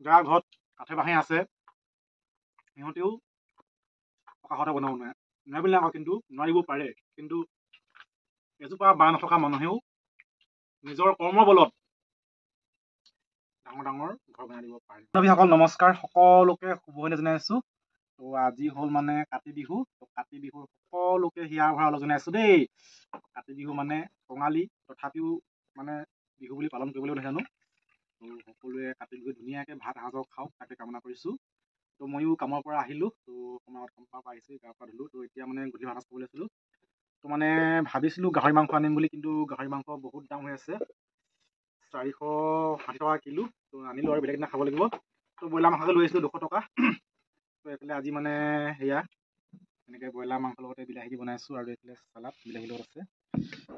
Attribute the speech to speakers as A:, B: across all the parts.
A: যাৰ ঘৰত কাঠে বাঁহে আছে সিহঁতেও পকাঘৰতে বনাব নোৱাৰে বুলি নকওঁ, কিন্তু নোৱাৰিব পাৰে। কিন্তু এজোপা বাঁহ নথকা মানুহেও নিজৰ কৰ্মৰ বলত ডাঙৰ ডাঙৰ ঘৰ বনাই দিব পাৰে। বান্ধৱীসকল নমস্কাৰ, সকলোকে শুভেচ্ছা জনাইছো। তো আজি হ'ল মানে কাতি বিহু। তো কাতি বিহুৰ সকলোকে হিয়াৰ ভৰা লগ জনাইছো দেই। কাতি বিহু মানে কঙালী, তথাপিও মানে বিহু বুলি পালন কৰিবলৈ নাজানো। তো সকলোৱে কাতি বিহু ধুনীয়াকে ভাত সাজৰ খাওক তাকে কামনা কৰিছো। তো ময়ো কামৰ পৰা আহিলো, তো সময়ত কামৰ পৰা আহিছো, গা পা ধুলো। তো এতিয়া মানে গধূলি ভাত সাজ খাবলৈ লৈছিলো। তো মানে ভাবিছিলো গাহৰি মাংস আনিম বুলি, কিন্তু গাহৰি মাংস বহুত দাম হৈ আছে, 460 টকা কিলো। তো আনিলো আৰু বেলেগ দিনা খাব লাগিব। তো ব্ৰইলাৰ মাংসকে লৈ আহিছিলো 200 টকা। তো এইফালে আজি মানে সেয়া এনেকৈ ব্ৰইলাৰ মাংসৰ লগতে বিলাহী দি বনাইছো, আৰু এইফালে চালাড বিলাহীৰ লগত আছে।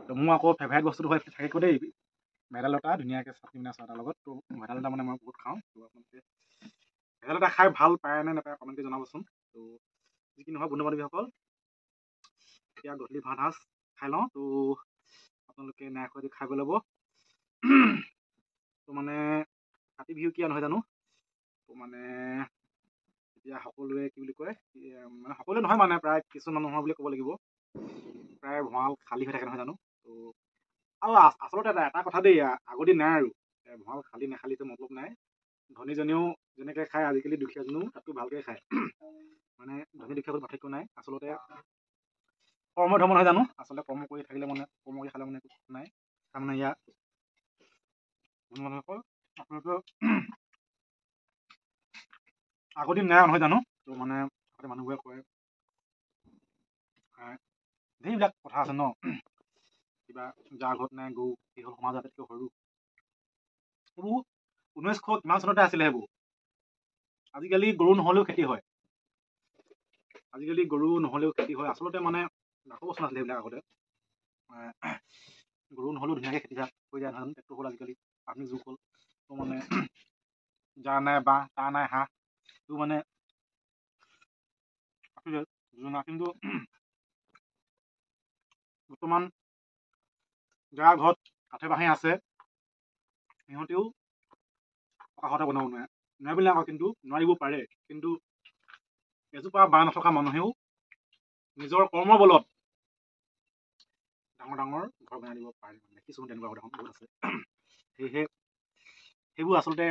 A: তো মোৰ আকৌ ফেভাৰেট বস্তুটো হয় থাকিব দেই, ভেদাইলতা ধুনীয়াকৈ চাটনি বনাইছো তাৰ লগত। তো ভেদাইলতা মানে মই বহুত খাওঁ। তো আপোনালোকে ভেদাইলতা খাই ভাল পায় নে নাপায় কমেণ্ট কৰি জনাবচোন। তো যি কি নহয় বন্ধু বান্ধৱীসকল, এতিয়া গধূলি ভাত সাজ খাই লওঁ। তো আপোনালোকে নাই খোৱা যদি খাই গৈ ল'ব। তো মানে কাতি বিহু কিয় নহয় জানো। তো মানে এতিয়া সকলোৱে কি বুলি কয়, মানে সকলোৱে নহয় মানে প্ৰায় কিছু মানুহৰ বুলি ক'ব লাগিব, প্ৰায় ভঁৰাল খালী হৈ থাকে নহয় জানো। তো আৰু আচলতে এটা কথা দেই, আগৰ দিন নাই আৰু ভঁৰাল খালী নাখালীটো মতলব নাই। ধনীজনেও যেনেকৈ খায় আজিকালি দুখীয়াজনেও তাতকৈ ভালকৈ খায়। মানে ধনী দুখীয়া পাৰ্থক্য নাই। আচলতে কৰ্ম ধৰ্ম নহয় জানো, আচলতে কৰ্ম কৰি থাকিলে মানে কৰ্ম কৰি খালে মানে একো নাই। তাৰমানে ইয়াত মানুহসকল আপোনালোকে আগৰ দিন নাই নহয় জানো। তো মানে আগতে মানুহবোৰে কয় ধেৰবিলাক কথা আছে ন, কিবা যাৰ ঘৰত নাই গৰু সেই হ'ল সমাজ আটাইতকৈ সৰু। সেইবোৰ 1900 কিমান চনতে আছিলে সেইবোৰ। আজিকালি গৰু নহ'লেও খেতি হয়, আজিকালি গৰু নহ'লেও খেতি হয়। আচলতে মানে লাখো বস্তু নাছিলে সেইবিলাক আগতে। গৰু নহ'লেও ধুনীয়াকৈ খেতি কৰি দিয়া নহয়। ট্ৰেক্টৰ হ'ল আজিকালি, আধুনিক যুগ হ'ল। তো মানে যাৰ নাই বাঁহ তাৰ নাই হাঁহ, তো মানে যোজনা। কিন্তু বৰ্তমান যাৰ ঘৰত কাঠে বাঁহে আছে সিহঁতেও পকাঘৰতে বনাব নোৱাৰে বুলি নকওঁ, কিন্তু নোৱাৰিব পাৰে। কিন্তু এজোপা বাঁহ নথকা মানুহেও নিজৰ কৰ্মৰ বলত ডাঙৰ ডাঙৰ ঘৰ বনাই দিব পাৰে। দেখিছোঁ তেনেকুৱা উদাহৰণ বহুত আছে। সেয়েহে সেইবোৰ আচলতে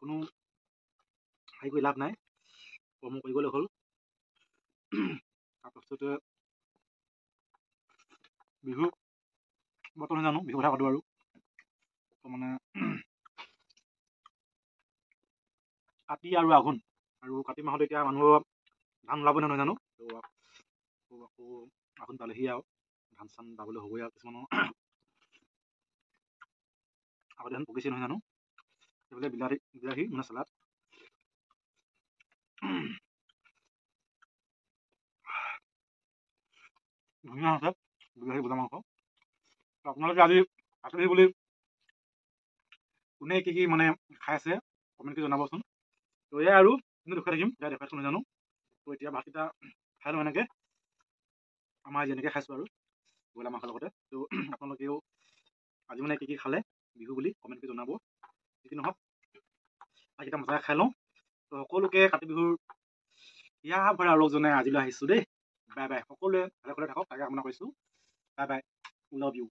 A: কোনো হেৰি কৰি লাভ নাই, কৰ্ম কৰিবলৈ হ'ল। তাৰপাছতে বিহু বৰ্তমান জানো বিহু কথা পাতোঁ আৰু। তো মানে কাতি আৰু আঘোণ, আৰু কাতি মাহত এতিয়া মানুহৰ ধান ওলাব নহয় জানো। তো আকৌ আঘোণ পালেহি আৰু ধান চান দাবলৈ হ'বই আৰু। কিছুমানৰ আগতে ধান পকিছে নহয় জানো। সেইফালে বিলাহী মানে চালাড ধুনীয়া হৈছে, বিলাহী বুটা মাংস। তো আপোনালোকে আজি কাতি বিহু বুলি কোনে কি কি মানে খাই আছে কমেণ্ট কৰি জনাবচোন। তো এয়াই আৰু কিন্তু দেখুৱাই থাকিম, এতিয়া দেখুৱাইছোঁ নাজানো। তো এতিয়া ভাতকেইটা খাই লওঁ এনেকৈ, আমাৰ যেনেকৈ খাইছোঁ আৰু ব্ৰইলাৰ মাংসৰ লগতে। তো আপোনালোকেও আজি মানে কি কি খালে বিহু বুলি কমেণ্ট কৰি জনাব। যি কি নহওক ভাতকেইটা মজাকৈ খাই লওঁ। তো সকলোকে কাতি বিহুৰ হিয়া ভৰা লগ জনাই আজিলৈ আহিছোঁ দেই। Bye bye. সকলোৱে ভালে ভালে থাকক তাকে কামনা কৰিছোঁ। Bye bye, love you.